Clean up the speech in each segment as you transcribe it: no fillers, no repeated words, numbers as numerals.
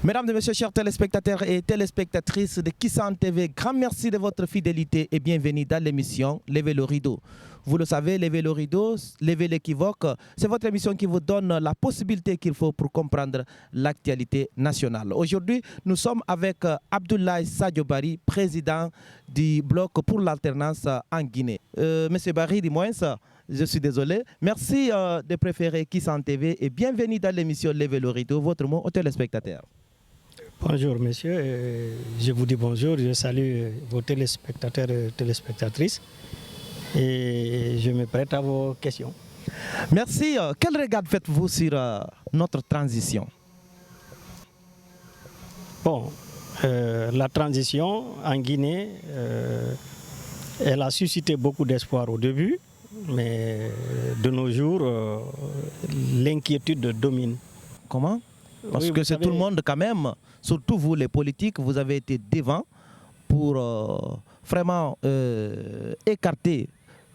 Mesdames et messieurs, chers téléspectateurs et téléspectatrices de Kissan TV, grand merci de votre fidélité et bienvenue dans l'émission Levez le rideau. Vous le savez, Levez le rideau, Levez l'équivoque, c'est votre émission qui vous donne la possibilité qu'il faut pour comprendre l'actualité nationale. Aujourd'hui, nous sommes avec Abdoulaye Sadio Barry, président du Bloc pour l'alternance en Guinée. Monsieur Barry, dis-moi ça. Je suis désolé. Merci de préférer Kissan TV et bienvenue dans l'émission Levez le rideau. Votre mot aux téléspectateurs. Bonjour messieurs, je vous dis bonjour, je salue vos téléspectateurs et téléspectatrices et je me prête à vos questions. Merci. Quel regard faites-vous sur notre transition? Bon, la transition en Guinée, elle a suscité beaucoup d'espoir au début, mais de nos jours, l'inquiétude domine. Comment? Parce Oui, que c'est tout le monde quand même, surtout vous les politiques, vous avez été devant pour vraiment écarter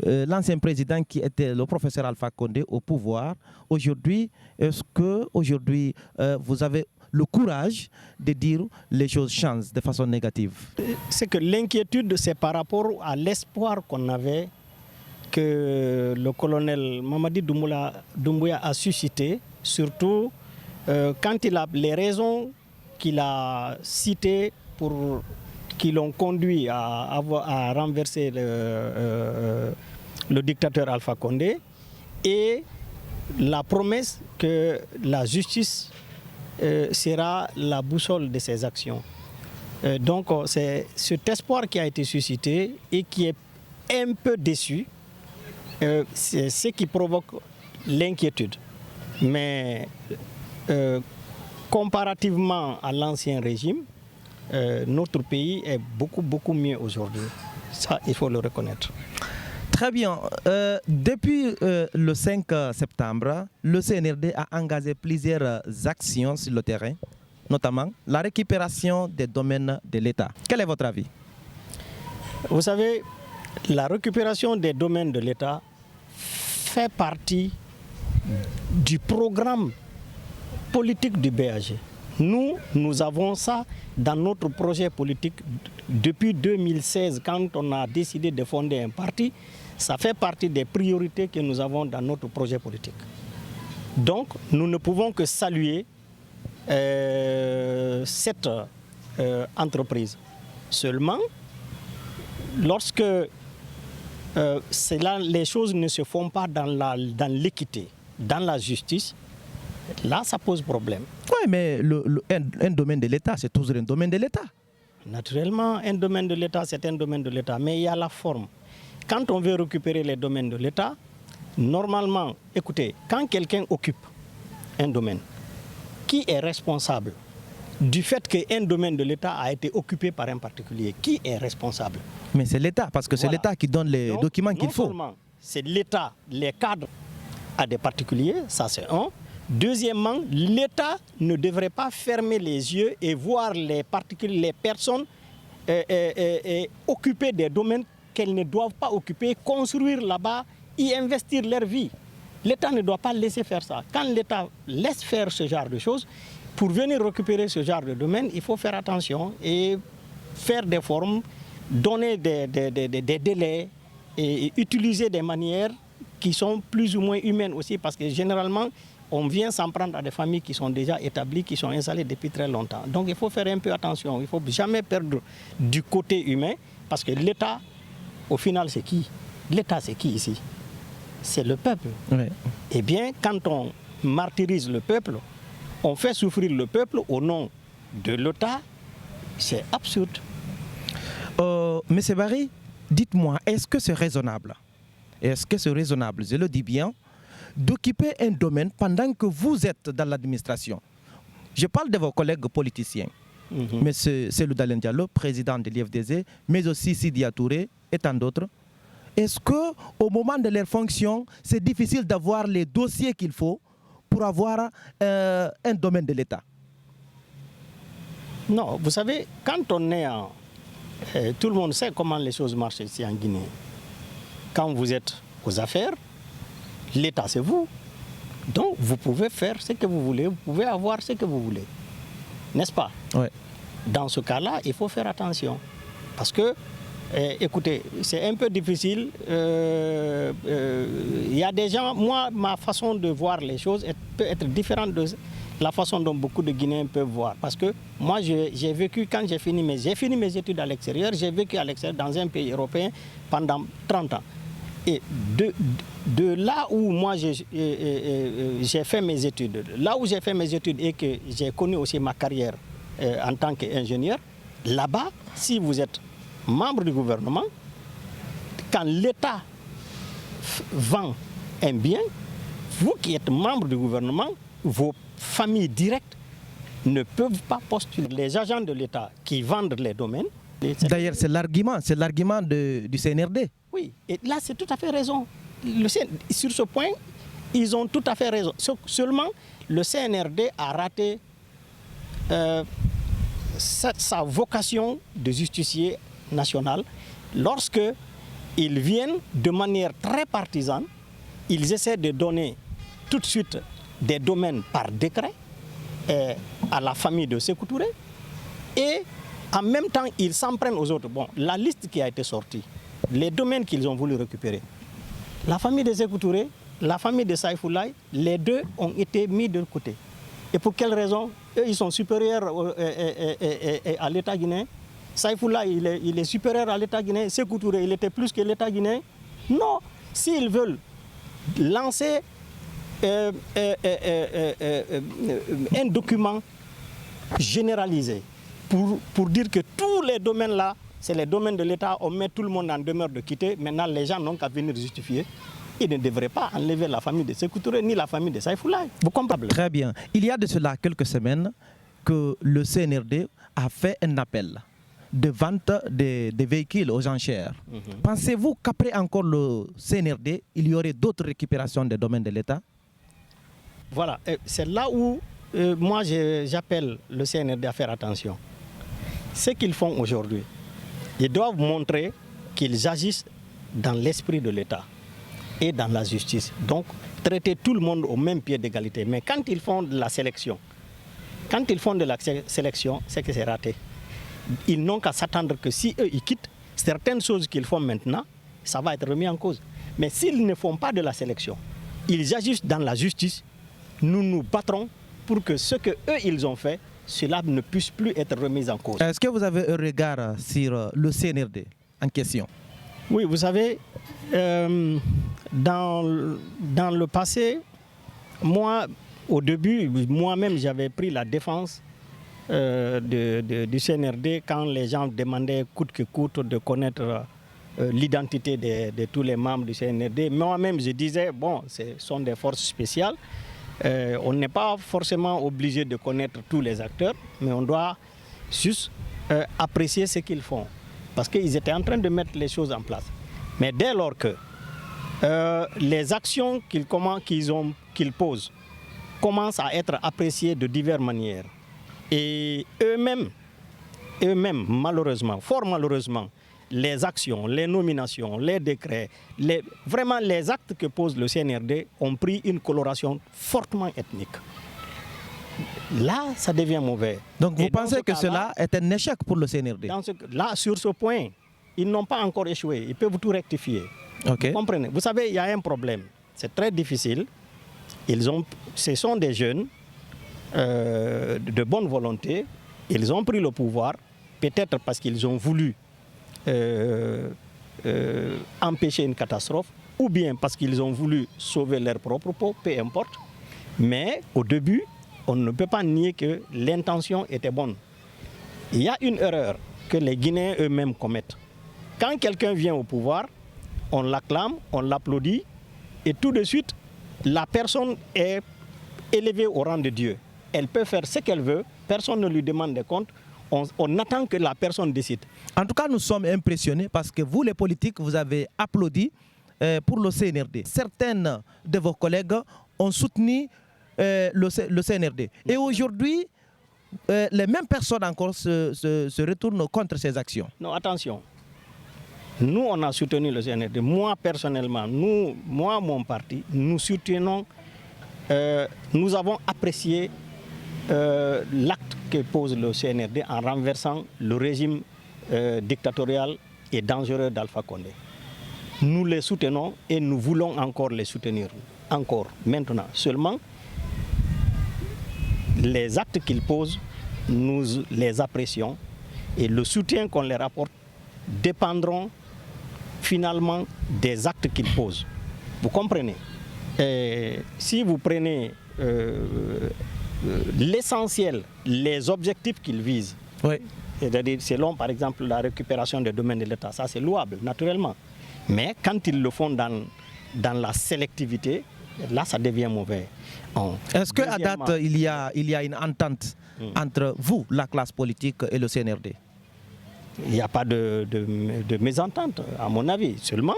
l'ancien président qui était le professeur Alpha Condé au pouvoir. Aujourd'hui, est-ce que aujourd'hui vous avez le courage de dire les choses changent de façon négative? C'est que l'inquiétude, c'est par rapport à l'espoir qu'on avait que le colonel Mamadi Doumbouya a suscité, surtout quand il a les raisons qu'il a citées qui l'ont conduit à renverser le dictateur Alpha Condé et la promesse que la justice sera la boussole de ses actions. Donc c'est cet espoir qui a été suscité et qui est un peu déçu. C'est ce qui provoque l'inquiétude. Mais comparativement à l'ancien régime, notre pays est beaucoup mieux aujourd'hui. Ça, il faut le reconnaître. Très bien. Depuis le 5 septembre, le CNRD a engagé plusieurs actions sur le terrain, notamment la récupération des domaines de l'État. Quel est votre avis? Vous savez, la récupération des domaines de l'État fait partie du programme politique du BAG. Nous avons ça dans notre projet politique depuis 2016, quand on a décidé de fonder un parti. Ça fait partie des priorités que nous avons dans notre projet politique. Donc, nous ne pouvons que saluer cette entreprise. Seulement, lorsque les choses ne se font pas dans l'équité, dans la justice, là, ça pose problème. Oui, mais un domaine de l'État, c'est toujours un domaine de l'État. Naturellement, un domaine de l'État, c'est un domaine de l'État, mais il y a la forme. Quand on veut récupérer les domaines de l'État, normalement, écoutez, quand quelqu'un occupe un domaine, qui est responsable du fait qu'un domaine de l'État a été occupé par un particulier? Qui est responsable? Mais c'est l'État, parce que c'est l'État qui donne les documents qu'il faut. Non seulement c'est l'État, les cadres à des particuliers, ça c'est un. Deuxièmement, l'État ne devrait pas fermer les yeux et voir les particuliers, les personnes occuper des domaines qu'elles ne doivent pas occuper, construire là-bas, y investir leur vie. L'État ne doit pas laisser faire ça. Quand l'État laisse faire ce genre de choses, pour venir récupérer ce genre de domaine, il faut faire attention et faire des formes, donner des délais et utiliser des manières qui sont plus ou moins humaines aussi, parce que généralement, on vient s'en prendre à des familles qui sont déjà établies, qui sont installées depuis très longtemps. Donc il faut faire un peu attention, il ne faut jamais perdre du côté humain, parce que l'État, au final, c'est qui? L'État, c'est qui ici? C'est le peuple. Oui. Eh bien, quand on martyrise le peuple, on fait souffrir le peuple au nom de l'État, c'est absurde. Monsieur Barry, dites-moi, est-ce que c'est raisonnable? Est-ce que c'est raisonnable, je le dis bien, d'occuper un domaine pendant que vous êtes dans l'administration? Je parle de vos collègues politiciens. Monsieur Cellou Dalein Diallo, président de l'IFDZ, mais aussi Sidi Touré et tant d'autres. Est-ce qu'au moment de leur fonction, c'est difficile d'avoir les dossiers qu'il faut pour avoir un domaine de l'État? Non, vous savez, quand on est tout le monde sait comment les choses marchent ici en Guinée. Quand vous êtes aux affaires, l'État c'est vous. Donc vous pouvez faire ce que vous voulez, vous pouvez avoir ce que vous voulez. n'est-ce pas? Ouais. Dans ce cas-là, il faut faire attention. Parce que, écoutez, c'est un peu difficile. Il y a des gens, moi, ma façon de voir les choses peut être différente de la façon dont beaucoup de Guinéens peuvent voir. Parce que moi, j'ai vécu, quand j'ai fini mes études à l'extérieur, j'ai vécu à l'extérieur dans un pays européen pendant 30 ans. Et de là où moi j'ai fait mes études, et que j'ai connu aussi ma carrière en tant qu'ingénieur, là-bas, si vous êtes membre du gouvernement, quand l'État vend un bien, vous qui êtes membre du gouvernement, vos familles directes ne peuvent pas postuler. Les agents de l'État qui vendent les domaines. D'ailleurs, c'est l'argument du CNRD. Oui, et là, c'est tout à fait raison. Sur ce point, ils ont tout à fait raison. Seulement, le CNRD a raté sa vocation de justicier national lorsque ils viennent de manière très partisane, ils essaient de donner tout de suite des domaines par décret à la famille de Sékou Touré et en même temps ils s'en prennent aux autres. Bon, la liste qui a été sortie, les domaines qu'ils ont voulu récupérer, la famille de Sékou Touré, la famille de Saïfoulaye, les deux ont été mis de côté. Et pour quelle raison? Eux, ils sont supérieurs à l'État guinéen. Saïfoulaye, il est supérieur à l'État guinéen. Sékou Touré, il était plus que l'État guinéen. Non, s'ils veulent lancer un document généralisé pour dire que tous les domaines là, c'est les domaines de l'État, on met tout le monde en demeure de quitter. Maintenant, les gens n'ont qu'à venir justifier. Ils ne devraient pas enlever la famille de Sékou Touré ni la famille de Saïfoulaye. Vous comprenez? Très bien. Il y a de cela quelques semaines que le CNRD a fait un appel de vente des véhicules aux enchères. Pensez-vous qu'après encore le CNRD, il y aurait d'autres récupérations des domaines de l'État? Voilà, c'est là où moi j'appelle le CNRD à faire attention. Ce qu'ils font aujourd'hui, ils doivent montrer qu'ils agissent dans l'esprit de l'État et dans la justice. Donc, traiter tout le monde au même pied d'égalité. Mais quand ils font de la sélection, c'est que c'est raté. Ils n'ont qu'à s'attendre que si eux, ils quittent, certaines choses qu'ils font maintenant, ça va être remis en cause. Mais s'ils ne font pas de la sélection, ils agissent dans la justice, nous nous battrons pour que ce que eux ils ont fait, cela ne puisse plus être remis en cause. Est-ce que vous avez un regard sur le CNRD en question? Oui, vous savez, dans le passé, moi, au début, moi-même, j'avais pris la défense du CNRD quand les gens demandaient coûte que coûte de connaître l'identité de tous les membres du CNRD. Moi-même, je disais, bon, ce sont des forces spéciales. On n'est pas forcément obligé de connaître tous les acteurs, mais on doit juste apprécier ce qu'ils font. Parce qu'ils étaient en train de mettre les choses en place. Mais dès lors que les actions qu'ils posent commencent à être appréciées de diverses manières, et eux-mêmes, malheureusement, fort malheureusement, les actions, les nominations, les décrets, vraiment les actes que pose le CNRD ont pris une coloration fortement ethnique. Là, ça devient mauvais. Donc vous pensez que cela est un échec pour le CNRD? Là, sur ce point, ils n'ont pas encore échoué. Ils peuvent tout rectifier. Okay. Vous comprenez? Vous savez, il y a un problème. C'est très difficile. Ce sont des jeunes de bonne volonté. Ils ont pris le pouvoir, peut-être parce qu'ils ont voulu empêcher une catastrophe, ou bien parce qu'ils ont voulu sauver leur propre peau, peu importe. Mais au début, on ne peut pas nier que l'intention était bonne. Il y a une erreur que les Guinéens eux-mêmes commettent. Quand quelqu'un vient au pouvoir, on l'acclame, on l'applaudit, et tout de suite, la personne est élevée au rang de Dieu. Elle peut faire ce qu'elle veut, personne ne lui demande des comptes, on attend que la personne décide. En tout cas, nous sommes impressionnés parce que vous, les politiques, vous avez applaudi pour le CNRD. Certaines de vos collègues ont soutenu le CNRD. Et aujourd'hui, les mêmes personnes encore se retournent contre ces actions. Non, attention. Nous, on a soutenu le CNRD. Moi, personnellement, mon parti, nous soutenons, nous avons apprécié l'acte que pose le CNRD en renversant le régime dictatorial et dangereux d'Alpha Condé. Nous les soutenons et nous voulons encore les soutenir. Encore, maintenant. Seulement, les actes qu'ils posent, nous les apprécions et le soutien qu'on leur apporte dépendront finalement des actes qu'ils posent. Vous comprenez? Et si vous prenez l'essentiel, les objectifs qu'ils visent, Oui. c'est-à-dire selon par exemple la récupération des domaines de l'État, ça c'est louable naturellement. Mais quand ils le font dans la sélectivité, là ça devient mauvais. Est-ce qu'à date il y a une entente entre vous, la classe politique, et le CNRD? Il n'y a pas de mésentente, à mon avis. Seulement,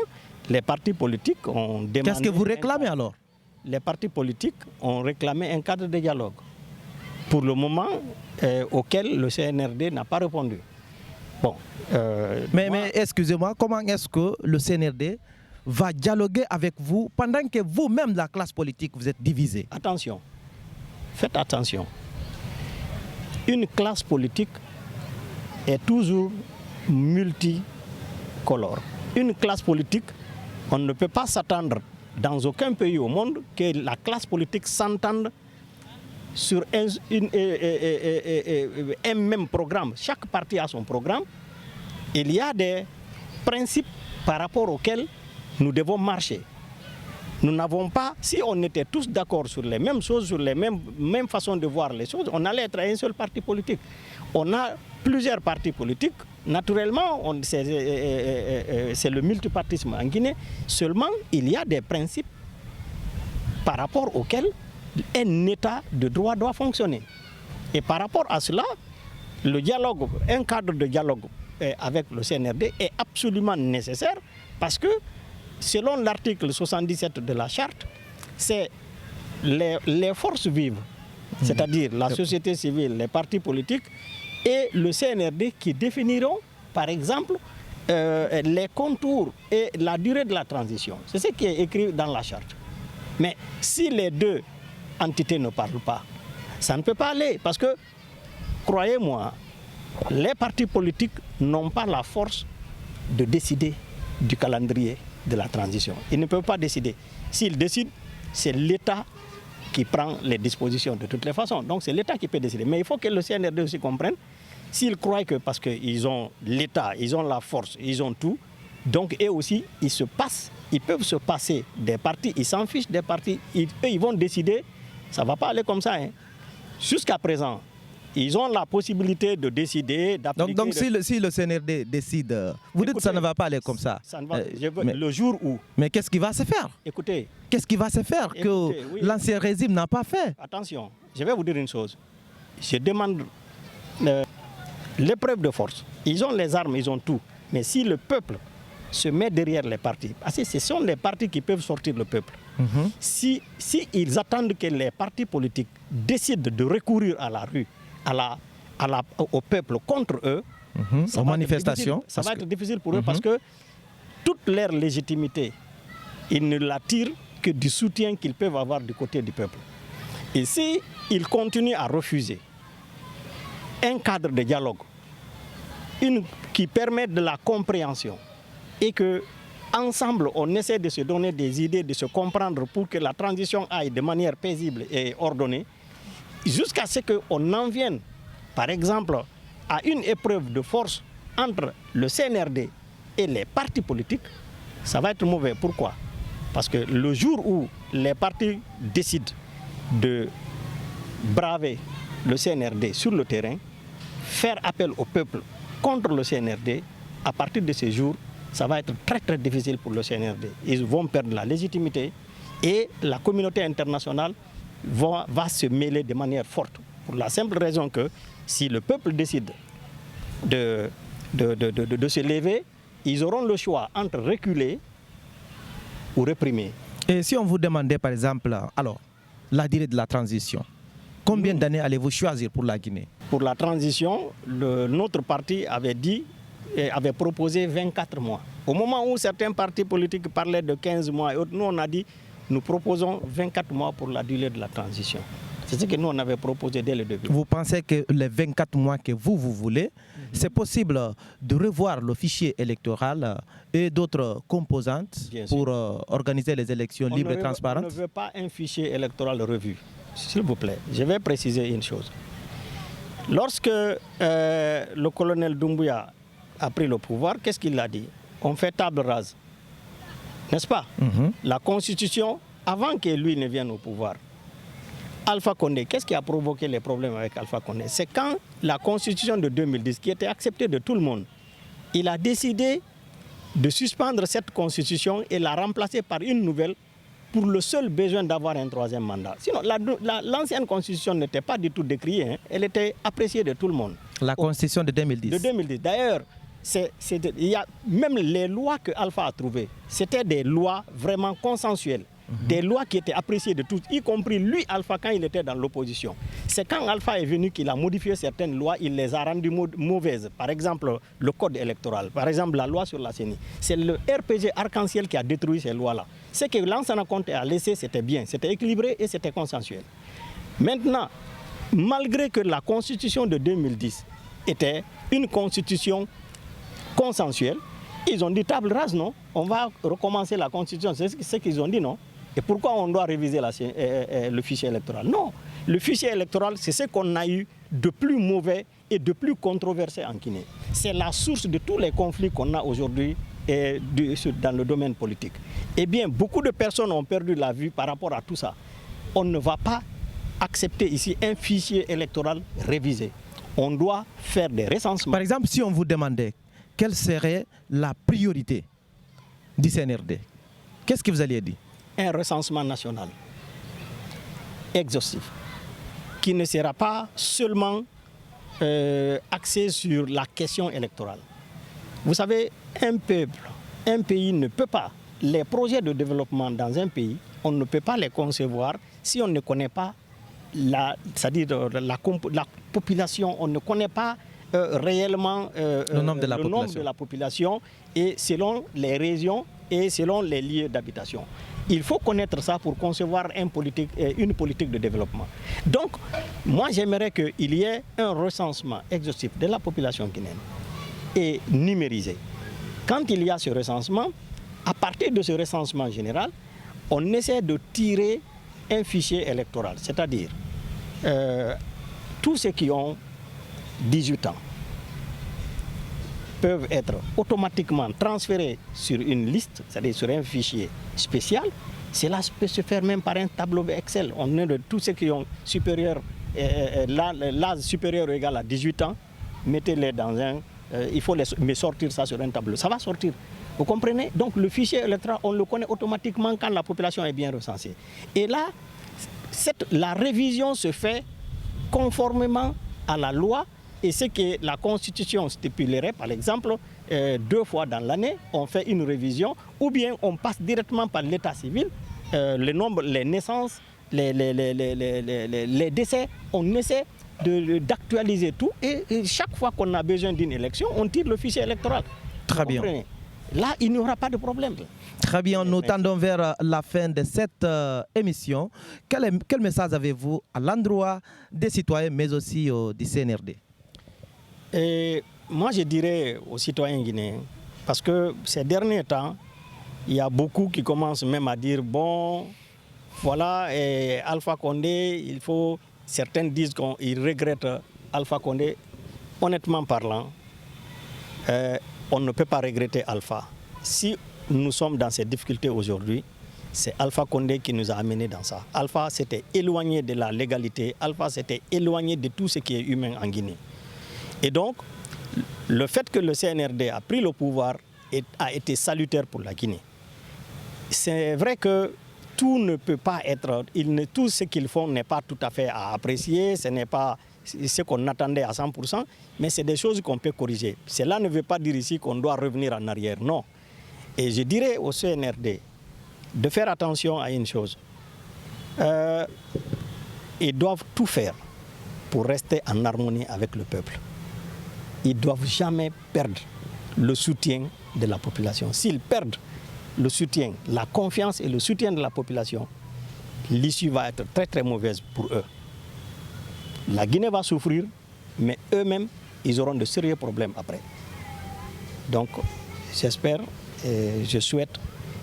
les partis politiques ont demandé... Qu'est-ce que vous réclamez alors? Les partis politiques ont réclamé un cadre de dialogue. Pour le moment, auquel le CNRD n'a pas répondu. Bon, mais excusez-moi, comment est-ce que le CNRD va dialoguer avec vous pendant que vous-même, la classe politique, vous êtes divisé? Attention, faites attention. Une classe politique est toujours multicolore. Une classe politique, on ne peut pas s'attendre dans aucun pays au monde que la classe politique s'entende sur un même programme. Chaque parti a son programme. Il y a des principes par rapport auxquels nous devons marcher. Nous n'avons pas, si on était tous d'accord sur les mêmes choses, sur les mêmes façons de voir les choses, on allait être un seul parti politique. On a plusieurs partis politiques. Naturellement, c'est le multipartisme en Guinée. Seulement, il y a des principes par rapport auxquels un État de droit doit fonctionner. Et par rapport à cela, le dialogue, un cadre de dialogue avec le CNRD est absolument nécessaire parce que, selon l'article 77 de la charte, c'est les forces vives, c'est-à-dire la société civile, les partis politiques et le CNRD qui définiront, par exemple, les contours et la durée de la transition. C'est ce qui est écrit dans la charte. Mais si les deux entités ne parlent pas, ça ne peut pas aller parce que, croyez-moi, les partis politiques n'ont pas la force de décider du calendrier de la transition. Ils ne peuvent pas décider. S'ils décident, c'est l'État qui prend les dispositions de toutes les façons. Donc c'est l'État qui peut décider. Mais il faut que le CNRD aussi comprenne, s'ils croient que parce qu'ils ont l'État, ils ont la force, ils ont tout, donc eux aussi, ils peuvent se passer des partis, ils s'en fichent des partis, eux ils vont décider, ça ne va pas aller comme ça. Hein. Jusqu'à présent, ils ont la possibilité de décider, d'appliquer... Donc si le CNRD décide, vous dites que ça ne va pas aller comme ça. Le jour où... Mais qu'est-ce qui va se faire? Écoutez... Qu'est-ce qui va se faire que l'ancien régime n'a pas fait? Attention, je vais vous dire une chose. Je demande l'épreuve de force. Ils ont les armes, ils ont tout. Mais si le peuple se met derrière les partis, parce que ce sont les partis qui peuvent sortir le peuple. Si ils attendent que les partis politiques décident de recourir à la rue, au peuple contre eux, aux manifestations, ça va être difficile pour eux parce que toute leur légitimité, ils ne la tirent que du soutien qu'ils peuvent avoir du côté du peuple. Et s'ils continuent à refuser un cadre de dialogue qui permet de la compréhension et que ensemble on essaie de se donner des idées, de se comprendre pour que la transition aille de manière paisible et ordonnée, jusqu'à ce qu'on en vienne, par exemple, à une épreuve de force entre le CNRD et les partis politiques, ça va être mauvais. Pourquoi? Parce que le jour où les partis décident de braver le CNRD sur le terrain, faire appel au peuple contre le CNRD, à partir de ce jour, ça va être très très difficile pour le CNRD. Ils vont perdre la légitimité et la communauté internationale va se mêler de manière forte. Pour la simple raison que si le peuple décide de se lever, ils auront le choix entre reculer ou réprimer. Et si on vous demandait par exemple, alors, la durée de la transition, combien d'années allez-vous choisir pour la Guinée? Pour la transition, notre parti avait proposé 24 mois. Au moment où certains partis politiques parlaient de 15 mois et autres, nous on a dit nous proposons 24 mois pour la durée de la transition. C'est ce que nous, on avait proposé dès le début. Vous pensez que les 24 mois que vous voulez, c'est possible de revoir le fichier électoral et d'autres composantes pour organiser les élections libres et transparentes? On ne veut pas un fichier électoral revu. S'il vous plaît, je vais préciser une chose. Lorsque le colonel Doumbouya a pris le pouvoir, qu'est-ce qu'il a dit? On fait table rase. N'est-ce pas? La Constitution, avant que lui ne vienne au pouvoir, Alpha Condé, qu'est-ce qui a provoqué les problèmes avec Alpha Condé? C'est quand la Constitution de 2010, qui était acceptée de tout le monde, il a décidé de suspendre cette Constitution et la remplacer par une nouvelle pour le seul besoin d'avoir un troisième mandat. Sinon, l'ancienne Constitution n'était pas du tout décriée, hein. Elle était appréciée de tout le monde. La Constitution de 2010. De 2010. D'ailleurs, il y a même les lois que Alpha a trouvées, c'était des lois vraiment consensuelles. Des lois qui étaient appréciées de tous, y compris lui, Alpha, quand il était dans l'opposition. C'est quand Alpha est venu qu'il a modifié certaines lois, il les a rendues mauvaises. Par exemple, le code électoral, par exemple, la loi sur la CENI. C'est le RPG Arc-en-Ciel qui a détruit ces lois-là. Ce que Lansana Conté a laissé, c'était bien, c'était équilibré et c'était consensuel. Maintenant, malgré que la constitution de 2010 était une constitution consensuelle, ils ont dit table rase, non? On va recommencer la constitution, c'est ce qu'ils ont dit, non? Et pourquoi on doit réviser le fichier électoral? Non, le fichier électoral, c'est ce qu'on a eu de plus mauvais et de plus controversé en Guinée. C'est la source de tous les conflits qu'on a aujourd'hui dans le domaine politique. Eh bien, beaucoup de personnes ont perdu la vue par rapport à tout ça. On ne va pas accepter ici un fichier électoral révisé. On doit faire des recensements. Par exemple, si on vous demandait quelle serait la priorité du CNRD, qu'est-ce que vous alliez dire? Un recensement national exhaustif qui ne sera pas seulement axé sur la question électorale. Vous savez, un peuple, un pays ne peut pas, les projets de développement dans un pays, on ne peut pas les concevoir si on ne connaît pas c'est-à-dire la population, on ne connaît pas réellement le nombre de la population et selon les régions et selon les lieux d'habitation. Il faut connaître ça pour concevoir une politique de développement. Donc, moi j'aimerais qu'il y ait un recensement exhaustif de la population guinéenne et numérisé. Quand il y a ce recensement, à partir de ce recensement général, on essaie de tirer un fichier électoral, c'est-à-dire tous ceux qui ont 18 ans peuvent être automatiquement transférés sur une liste, c'est-à-dire sur un fichier spécial. Cela peut se faire même par un tableau Excel. On est de tous ceux qui ont l'âge supérieur ou égal à 18 ans, mettez-les dans il faut mais sortir ça sur un tableau. Ça va sortir. Vous comprenez? Donc le fichier électoral, on le connaît automatiquement quand la population est bien recensée. Et là, la révision se fait conformément à la loi et ce que la Constitution stipulerait, par exemple, 2 fois dans l'année, on fait une révision, ou bien on passe directement par l'état civil, le nombre, les naissances, les décès, on essaie d'actualiser tout et chaque fois qu'on a besoin d'une élection, on tire le fichier électoral. Très bien. Là, il n'y aura pas de problème. Très bien, nous tendons vers la fin de cette émission. Quel message avez-vous à l'endroit des citoyens, mais aussi du CNRD? Moi, je dirais aux citoyens guinéens, parce que ces derniers temps, il y a beaucoup qui commencent même à dire, bon, voilà, Alpha Condé, certains disent qu'ils regrettent Alpha Condé. Honnêtement parlant, on ne peut pas regretter Alpha. Si nous sommes dans ces difficultés aujourd'hui, c'est Alpha Condé qui nous a amenés dans ça. Alpha s'était éloigné de la légalité, Alpha s'était éloigné de tout ce qui est humain en Guinée. Et donc, le fait que le CNRD a pris le pouvoir a été salutaire pour la Guinée. C'est vrai que tout ne peut pas être, tout ce qu'ils font n'est pas tout à fait à apprécier, ce n'est pas ce qu'on attendait à 100%, mais c'est des choses qu'on peut corriger. Cela ne veut pas dire ici qu'on doit revenir en arrière, non. Et je dirais au CNRD de faire attention à une chose. Ils doivent tout faire pour rester en harmonie avec le peuple. Ils ne doivent jamais perdre le soutien de la population. S'ils perdent le soutien, la confiance et le soutien de la population, l'issue va être très très mauvaise pour eux. La Guinée va souffrir, mais eux-mêmes, ils auront de sérieux problèmes après. Donc, j'espère et je souhaite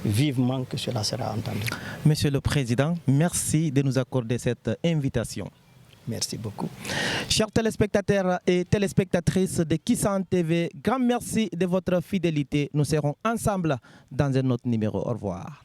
vivement que cela sera entendu. Monsieur le Président, merci de nous accorder cette invitation. Merci beaucoup. Chers téléspectateurs et téléspectatrices de Kissan TV, grand merci de votre fidélité. Nous serons ensemble dans un autre numéro. Au revoir.